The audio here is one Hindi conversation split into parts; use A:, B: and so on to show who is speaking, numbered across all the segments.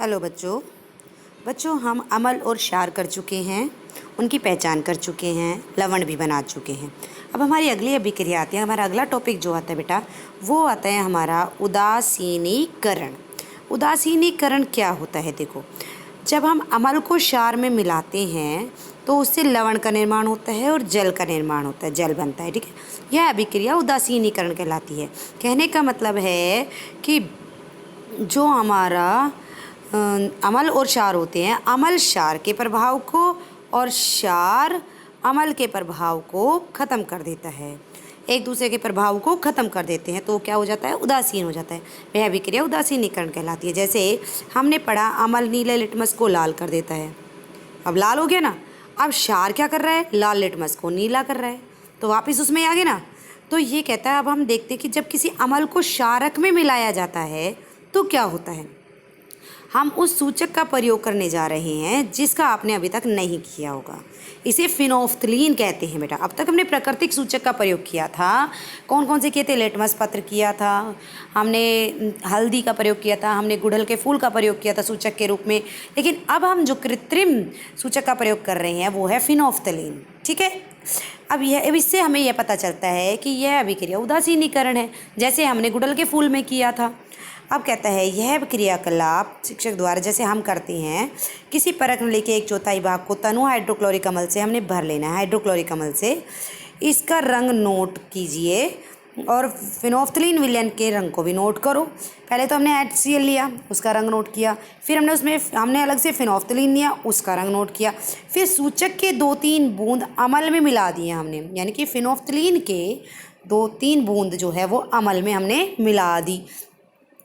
A: हेलो बच्चों। बच्चों, हम अमल और शार कर चुके हैं, उनकी पहचान कर चुके हैं, लवण भी बना चुके हैं। अब हमारी अगली अभिक्रिया आती है। हमारा अगला टॉपिक जो आता है बेटा, वो आता है हमारा उदासीनीकरण। उदासीनीकरण क्या होता है? देखो, जब हम अमल को क्षार में मिलाते हैं तो उससे लवण का निर्माण होता है और जल का निर्माण होता है, जल बनता है। ठीक है, यह अभिक्रिया उदासीनीकरण कहलाती है। कहने का मतलब है कि जो हमारा अमल और क्षार होते हैं, अमल क्षार के प्रभाव को और क्षार अमल के प्रभाव को ख़त्म कर देता है, एक दूसरे के प्रभाव को ख़त्म कर देते हैं, तो क्या हो जाता है? उदासीन हो जाता है। वह अभिक्रिया उदासीनीकरण कहलाती है। जैसे हमने पढ़ा, अमल नीले लिटमस को लाल कर देता है। अब लाल हो गया ना। अब क्षार क्या कर रहा है? लाल लिटमस को नीला कर रहा है, तो वापस उसमें आ गए ना। तो ये कहता है, अब हम देखते हैं कि जब किसी अमल को क्षारक में मिलाया जाता है तो क्या होता है। हम उस सूचक का प्रयोग करने जा रहे हैं जिसका आपने अभी तक नहीं किया होगा। इसे फिनोफ्थलीन कहते हैं बेटा। अब तक हमने प्राकृतिक सूचक का प्रयोग किया था। कौन कौन से किए थे? लिटमस पत्र किया था, हमने हल्दी का प्रयोग किया था, हमने गुड़हल के फूल का प्रयोग किया था सूचक के रूप में। लेकिन अब हम जो कृत्रिम सूचक का प्रयोग कर रहे हैं वो है फिनोफ्थलीन। ठीक है, अब इससे हमें यह पता चलता है कि यह अभिक्रिया उदासीनीकरण है, जैसे हमने गुड़हल के फूल में किया था। अब कहता है, यह क्रियाकलाप शिक्षक द्वारा जैसे हम करते हैं, किसी परख नली के 1/4 भाग को तनु हाइड्रोक्लोरिक अम्ल से हमने भर लेना है। हाइड्रोक्लोरिक अम्ल से इसका रंग नोट कीजिए और फिनोफ्थलीन विलयन के रंग को भी नोट करो। पहले तो हमने HCl लिया, उसका रंग नोट किया, फिर हमने अलग से फिनोफ्थलीन लिया, उसका रंग नोट किया, फिर सूचक के 2-3 बूंद अमल में मिला दिए हमने, यानी कि फिनोफ्थलीन के 2-3 बूंद जो है वो अमल में हमने मिला दी।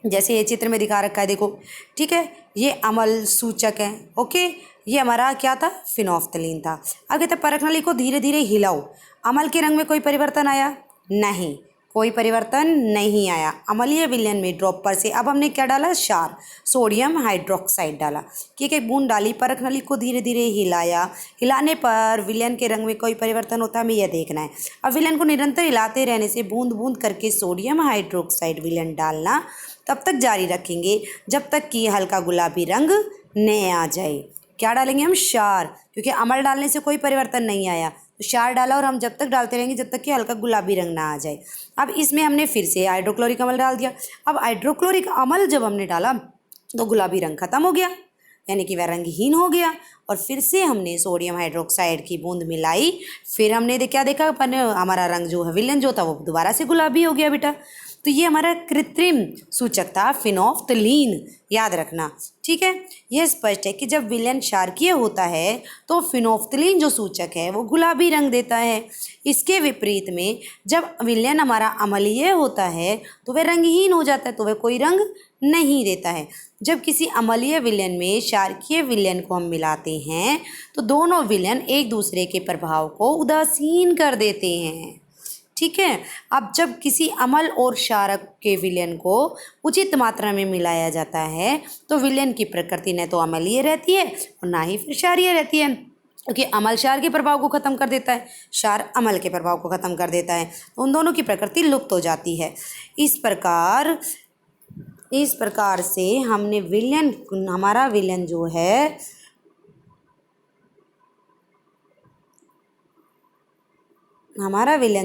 A: जैसे ये चित्र में दिखा रखा है, देखो। ठीक है, ये अमल सूचक है। ओके, ये हमारा क्या था? फिनोफ्थलीन था। अब कहते हैं, परख नली को धीरे धीरे हिलाओ। अमल के रंग में कोई परिवर्तन आया? नहीं, कोई परिवर्तन नहीं आया। अम्लीय विलयन में ड्रॉपर से अब हमने क्या डाला? क्षार, सोडियम हाइड्रोक्साइड डाला। ठीक है, बूंद डाली, परख नली को धीरे धीरे हिलाया। हिलाने पर विलयन के रंग में कोई परिवर्तन होता है, हमें यह देखना है। अब विलयन को निरंतर हिलाते रहने से बूंद बूंद करके सोडियम हाइड्रोक्साइड विलयन डालना तब तक जारी रखेंगे जब तक कि हल्का गुलाबी रंग न आ जाए। क्या डालेंगे हम? क्षार, क्योंकि अमल डालने से कोई परिवर्तन नहीं आया, तो क्षार डाला और हम जब तक डालते रहेंगे जब तक कि हल्का गुलाबी रंग ना आ जाए। अब इसमें हमने फिर से हाइड्रोक्लोरिक अम्ल डाल दिया। अब हाइड्रोक्लोरिक अम्ल जब हमने डाला तो गुलाबी रंग खत्म हो गया, यानी कि वह रंगहीन हो गया। और फिर से हमने सोडियम हाइड्रोक्साइड की बूंद मिलाई, फिर हमने क्या देखा? हमारा रंग जो है, विलयन जो था, वो दोबारा से गुलाबी हो गया बेटा। तो ये हमारा कृत्रिम सूचक था फिनोफ्थलीन, याद रखना। ठीक है, यह स्पष्ट है कि जब विलयन क्षारकीय होता है तो फिनोफ्थलीन जो सूचक है वो गुलाबी रंग देता है। इसके विपरीत में जब विलयन हमारा अम्लीय होता है तो वह रंगहीन हो जाता है, तो वह कोई रंग नहीं देता है। जब किसी अम्लीय विलयन में क्षारकीय विलयन को हम मिलाते हैं तो दोनों विलयन एक दूसरे के प्रभाव को उदासीन कर देते हैं। ठीक है, अब जब किसी अमल और क्षारक के विलयन को उचित मात्रा में मिलाया जाता है तो विलयन की प्रकृति न तो अम्लीय रहती है और ना ही फिर क्षारीय रहती है, क्योंकि अमल क्षार के प्रभाव को खत्म कर देता है, क्षार अमल के प्रभाव को खत्म कर देता है, तो उन दोनों की प्रकृति लुप्त हो जाती है। इस प्रकार से हमने हमारा विलयन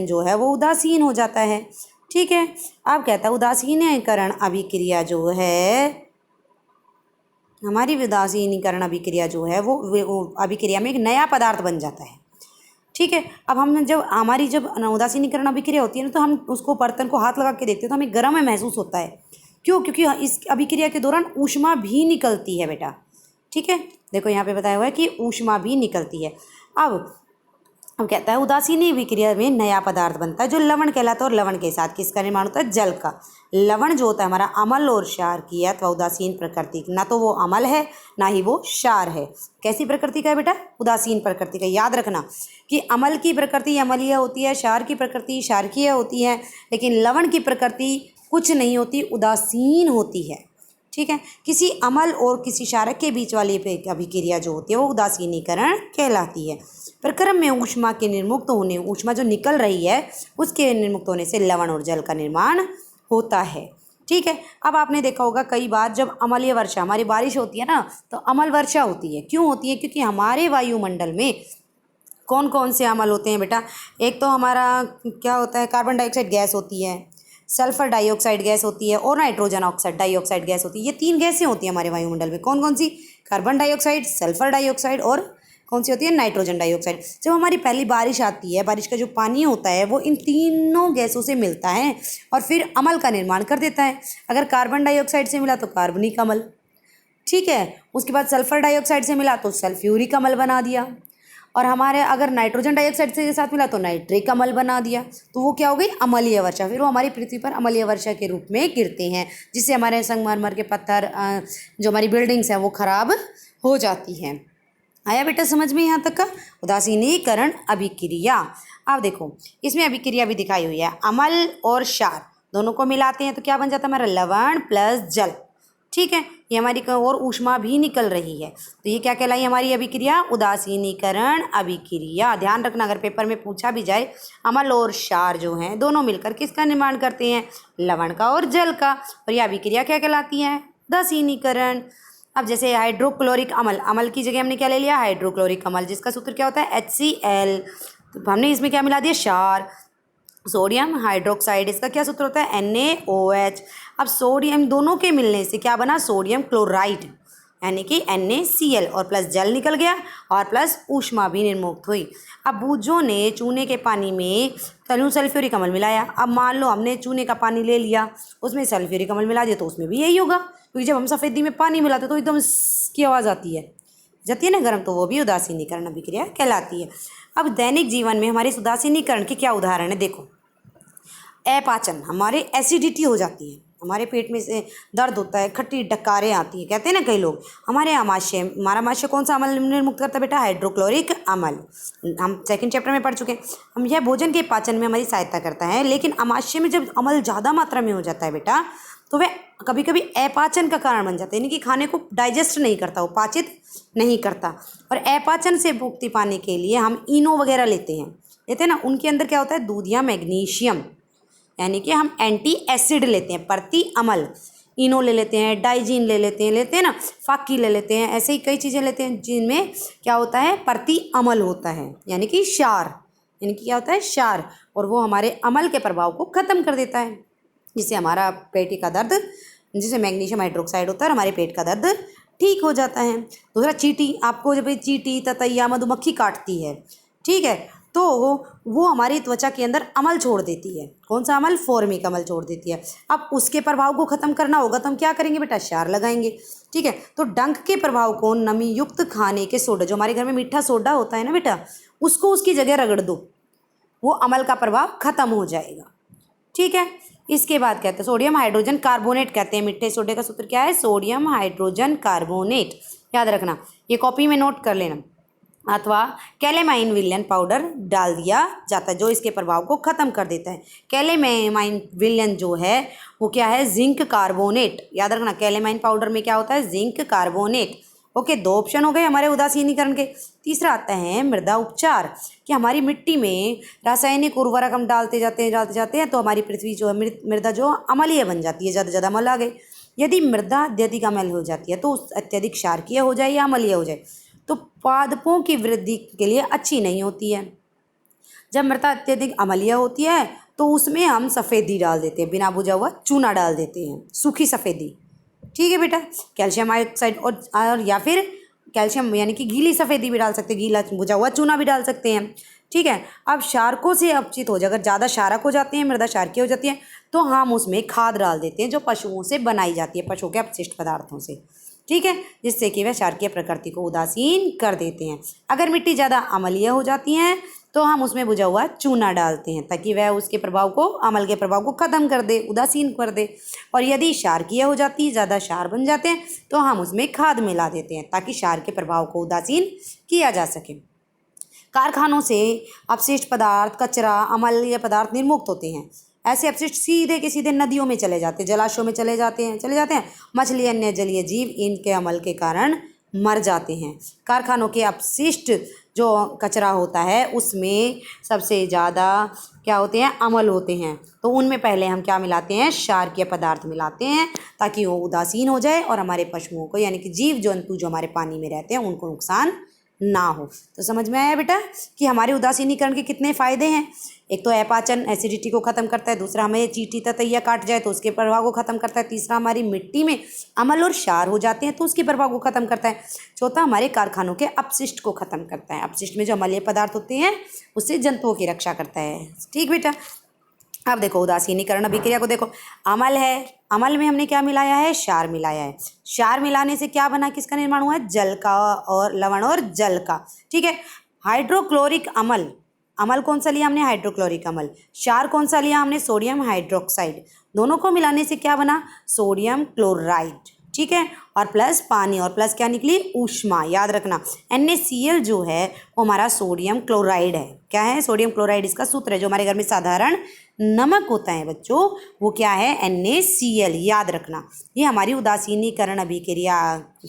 A: जो है वो उदासीन हो जाता है। ठीक है, अब कहता है उदासीनीकरण अभिक्रिया जो है, हमारी उदासीनीकरण अभिक्रिया जो है वो अभिक्रिया में एक नया पदार्थ बन जाता है। ठीक है, अब हम जब उदासीनीकरण अभिक्रिया होती है ना, तो हम उसको बर्तन को हाथ लगा के देखते हैं तो हमें गर्म महसूस होता है। क्यों? क्योंकि इस अभिक्रिया के दौरान ऊष्मा भी निकलती है बेटा। ठीक है, देखो यहाँ पे बताया हुआ है कि ऊष्मा भी निकलती है। अब कहता है, उदासीनी विक्रिया में नया पदार्थ बनता है जो लवण कहलाता है, और लवण के साथ किसका निर्माण होता है? जल का। लवण जो होता है हमारा अमल और क्षार की अथवा उदासीन प्रकृति, ना तो वो अमल है ना ही वो क्षार है। कैसी प्रकृति का है बेटा? उदासीन प्रकृति का। याद रखना कि अमल की प्रकृति अम्लीय होती है, क्षार की प्रकृति क्षारकीय होती है, लेकिन लवण की प्रकृति कुछ नहीं होती, उदासीन होती है। ठीक है, किसी अमल और किसी क्षारक के बीच वाली अभिक्रिया जो होती है वो उदासीनीकरण कहलाती है। प्रक्रम में ऊष्मा जो निकल रही है उसके निर्मुक्त होने से लवण और जल का निर्माण होता है। ठीक है। अब आपने देखा होगा कई बार जब अम्लीय वर्षा, हमारी बारिश होती है ना, तो अम्ल वर्षा होती है। क्यों होती है? क्योंकि हमारे वायुमंडल में कौन कौन से अम्ल होते हैं बेटा? एक तो हमारा क्या होता है, कार्बन डाइऑक्साइड गैस होती है, सल्फर डाइऑक्साइड गैस होती है और नाइट्रोजन ऑक्साइड डाइऑक्साइड गैस होती है। ये 3 गैसें होती हैं हमारे वायुमंडल में। कौन कौन सी? कार्बन डाइऑक्साइड, सल्फर डाइऑक्साइड और कौन सी होती है? Nitrogen dioxide. जब हमारी पहली बारिश आती है, बारिश का जो पानी होता है वो इन तीनों गैसों से मिलता है और फिर अम्ल का निर्माण कर देता है। अगर कार्बन डाइऑक्साइड से मिला तो कार्बनिक अम्ल, ठीक है। उसके बाद सल्फर डाइऑक्साइड से मिला तो सल्फ्यूरिक अम्ल बना दिया, और हमारे अगर नाइट्रोजन डाइऑक्साइड के साथ मिला तो नाइट्रिक अम्ल बना दिया। तो वो क्या हो गई? अम्लीय वर्षा। फिर वो हमारी पृथ्वी पर अम्लीय वर्षा के रूप में गिरते हैं, जिससे हमारे संगमरमर के पत्थर, जो हमारी बिल्डिंग्स हैं वो खराब हो जाती हैं। आया बेटा समझ में यहाँ तक का? उदासीनीकरण अभिक्रिया। अब देखो इसमें अभिक्रिया भी दिखाई हुई है। अम्ल और क्षार दोनों को मिलाते हैं तो क्या बन जाता है हमारा? लवण प्लस जल, ठीक है। ये हमारी और ऊष्मा भी निकल रही है, तो ये क्या कहलाई हमारी अभिक्रिया? उदासीनीकरण अभिक्रिया। ध्यान रखना, अगर पेपर में पूछा भी जाए, अम्ल और क्षार जो हैं दोनों मिलकर किसका निर्माण करते हैं? लवण का और जल का। और ये अभिक्रिया क्या कहलाती है? उदासीनीकरण। अब जैसे हाइड्रोक्लोरिक अम्ल, अम्ल की जगह हमने क्या ले लिया? हाइड्रोक्लोरिक अम्ल, जिसका सूत्र क्या होता है? HCl। तो हमने इसमें क्या मिला दिया? क्षार। सोडियम हाइड्रोक्साइड, इसका क्या सूत्र होता है? NaOH। अब सोडियम दोनों के मिलने से क्या बना? सोडियम क्लोराइड, यानी कि NaCl, और प्लस जल निकल गया और प्लस ऊष्मा भी निर्मुक्त हुई। अब बूझों ने चूने के पानी में सल्फ्यूरिक अम्ल मिलाया। अब मान लो हमने चूने का पानी ले लिया, उसमें सल्फ्यूरिक अम्ल मिला दिया, तो उसमें भी यही होगा, क्योंकि जब हम सफ़ेदी में पानी मिलाते तो एकदम की आवाज़ आती है, जाती है ना गर्म, तो वो भी उदासीनीकरण अभिक्रिया कहलाती है। अब दैनिक जीवन में हमारे इस उदासीनीकरण के क्या उदाहरण है? देखो, अपाचन, हमारे एसिडिटी हो जाती है, हमारे पेट में से दर्द होता है, खट्टी डकारें आती है, कहते हैं ना कई लोग। हमारे हमारा आमाशय कौन सा अम्ल निर्मुक्त करता है बेटा? हाइड्रोक्लोरिक अम्ल। हम सेकंड चैप्टर में पढ़ चुके हैं। हम यह भोजन के पाचन में हमारी सहायता करता है, लेकिन आमाशय में जब अम्ल ज़्यादा मात्रा में हो जाता है बेटा, तो वह कभी कभी अपाचन का कारण बन जाता है, यानी कि खाने को डाइजेस्ट नहीं करता, वो पाचित नहीं करता। और अपाचन से मुक्ति पाने के लिए हम इनो वगैरह लेते हैं ना, उनके अंदर क्या होता है? दूध या मैग्नीशियम, यानी कि हम एंटी एसिड लेते हैं, प्रति अम्ल। इनो ले लेते हैं, डाइजीन लेते हैं ना, फाकी ले लेते हैं, ऐसे ही कई चीज़ें लेते हैं जिनमें क्या होता है? प्रति अम्ल होता है, यानी कि क्षार, यानी कि क्या होता है? क्षार। और वो हमारे अम्ल के प्रभाव को ख़त्म कर देता है, जिससे हमारा पेट का दर्द, जिससे मैग्नीशियम हाइड्रोक्साइड होता है, और हमारे पेट का दर्द ठीक हो जाता है। दूसरा, चींटी, आपको जब चींटी, ततैया, मधुमक्खी काटती है, ठीक है, तो वो हमारी त्वचा के अंदर अम्ल छोड़ देती है। कौन सा अम्ल? फॉर्मिक अम्ल छोड़ देती है। अब उसके प्रभाव को ख़त्म करना होगा तो हम क्या करेंगे बेटा? क्षार लगाएंगे, ठीक है। तो डंक के प्रभाव को नमी युक्त खाने के सोडा, जो हमारे घर में मीठा सोडा होता है ना बेटा, उसको उसकी जगह रगड़ दो, वो अम्ल का प्रभाव ख़त्म हो जाएगा, ठीक है। इसके बाद कहते हैं सोडियम हाइड्रोजन कार्बोनेट, कहते हैं मीठे सोडे का सूत्र क्या है? सोडियम हाइड्रोजन कार्बोनेट, याद रखना, ये कॉपी में नोट कर लेना। अथवा कैलेमाइन विलयन पाउडर डाल दिया जाता है, जो इसके प्रभाव को ख़त्म कर देता है। कैलेमाइन विलयन जो है वो क्या है? जिंक कार्बोनेट, याद रखना, कैलेमाइन पाउडर में क्या होता है? Zinc carbonate. ओके, 2 ऑप्शन हो गए हमारे उदासीनीकरण के। तीसरा आता है मृदा उपचार, कि हमारी मिट्टी में रासायनिक उर्वरक हम डालते जाते हैं तो हमारी पृथ्वी जो है, मृदा जो अम्लीय बन जाती है, ज़्यादा अम्ल आ गए। यदि मृदा अत्यधिक अम्ल हो जाती है तो अत्यधिक क्षारकीय हो जाए या अम्लीय हो जाए, तो पादपों की वृद्धि के लिए अच्छी नहीं होती है। जब मृदा अत्यधिक अम्लीय होती है तो उसमें हम सफ़ेदी डाल देते हैं, बिना बुझा हुआ चूना डाल देते हैं, सूखी सफ़ेदी, ठीक है बेटा। कैल्शियम हाइड्रोक्साइड और या फिर कैल्शियम यानी कि गीली सफ़ेदी भी डाल सकते हैं, गीला बुझा हुआ चूना भी डाल सकते हैं, ठीक है। अब क्षारकों से अपचित हो जाए, अगर ज़्यादा क्षारक हो जाते हैं, मृदा क्षारकीय हो जाती है, तो हम उसमें खाद डाल देते हैं जो पशुओं से बनाई जाती है, पशुओं के अपशिष्ट पदार्थों से, ठीक है, जिससे कि वह क्षारकीय प्रकृति को उदासीन कर देते हैं। अगर मिट्टी ज़्यादा अम्लीय हो जाती है तो हम उसमें बुझा हुआ चूना डालते हैं, ताकि वह उसके प्रभाव को, अम्ल के प्रभाव को ख़त्म कर दे, उदासीन कर दे। और यदि क्षारकीय हो जाती है, ज़्यादा क्षार बन जाते हैं, तो हम उसमें खाद मिला देते हैं, ताकि क्षार के प्रभाव को उदासीन किया जा सके। कारखानों से अपशिष्ट पदार्थ, कचरा, अम्लीय पदार्थ निर्मुक्त होते हैं। ऐसे अपशिष्ट सीधे के सीधे नदियों में चले जाते हैं, जलाशयों में चले जाते हैं। मछली, अन्य जलीय जीव इनके अमल के कारण मर जाते हैं। कारखानों के अपशिष्ट जो कचरा होता है उसमें सबसे ज़्यादा क्या होते हैं, अम्ल होते हैं। तो उनमें पहले हम क्या मिलाते हैं, क्षारकीय पदार्थ मिलाते हैं ताकि वो उदासीन हो जाए और हमारे पशुओं को यानी कि जीव जंतु जो हमारे पानी में रहते हैं उनको नुकसान ना हो। तो समझ में आया बेटा कि हमारे उदासीनीकरण के कितने फ़ायदे हैं। एक तो अपाचन एसिडिटी को ख़त्म करता है, दूसरा हमें चींटी ततैया काट जाए तो उसके प्रभाव को ख़त्म करता है, तीसरा हमारी मिट्टी में अम्ल और क्षार हो जाते हैं तो उसके प्रभाव को ख़त्म करता है, चौथा हमारे कारखानों के अपशिष्ट को ख़त्म करता है, अपशिष्ट में जो अम्लीय पदार्थ होते हैं उससे जंतुओं की रक्षा करता है। ठीक बेटा। अब देखो उदासीनीकरण अभिक्रिया को देखो, अम्ल है, अम्ल में हमने क्या मिलाया है, क्षार मिलाया है, क्षार मिलाने से क्या बना, किसका निर्माण हुआ है, जल का और लवण और जल का। ठीक है। हाइड्रोक्लोरिक अम्ल, अम्ल कौन सा लिया हमने, हाइड्रोक्लोरिक अम्ल। क्षार कौन सा लिया हमने, सोडियम हाइड्रोक्साइड। दोनों को मिलाने से क्या बना, सोडियम क्लोराइड। ठीक है। और प्लस पानी, और प्लस क्या निकली, ऊष्मा। याद रखना NaCl जो है वो हमारा सोडियम क्लोराइड है। क्या है, सोडियम क्लोराइड इसका सूत्र है। जो हमारे घर में साधारण नमक होता है बच्चों वो क्या है, NaCl। याद रखना ये हमारी उदासीनीकरण अभिक्रिया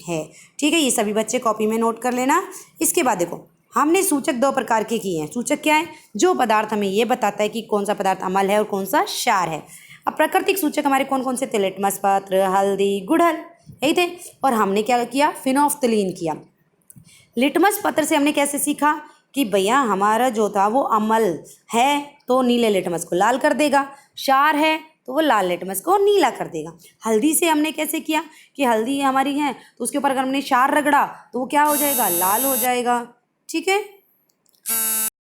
A: है। ठीक है। ये सभी बच्चे कॉपी में नोट कर लेना। इसके बाद देखो हमने सूचक दो प्रकार के किए हैं। सूचक क्या है, जो पदार्थ हमें ये बताता है कि कौन सा पदार्थ अम्ल है और कौन सा क्षार है। अब प्राकृतिक सूचक हमारे कौन कौन से थे, लिटमस पत्र, हल्दी, गुड़हल, यही थे। और हमने क्या किया, फिनोफ्थलीन किया। लिटमस पत्र से हमने कैसे सीखा कि भैया हमारा जो था वो अम्ल है तो नीले लिटमस को लाल कर देगा, क्षार है तो वो लाल लिटमस को नीला कर देगा। हल्दी से हमने कैसे किया कि हल्दी हमारी है तो उसके ऊपर अगर हमने क्षार रगड़ा तो वो क्या हो जाएगा, लाल हो जाएगा। ठीक है।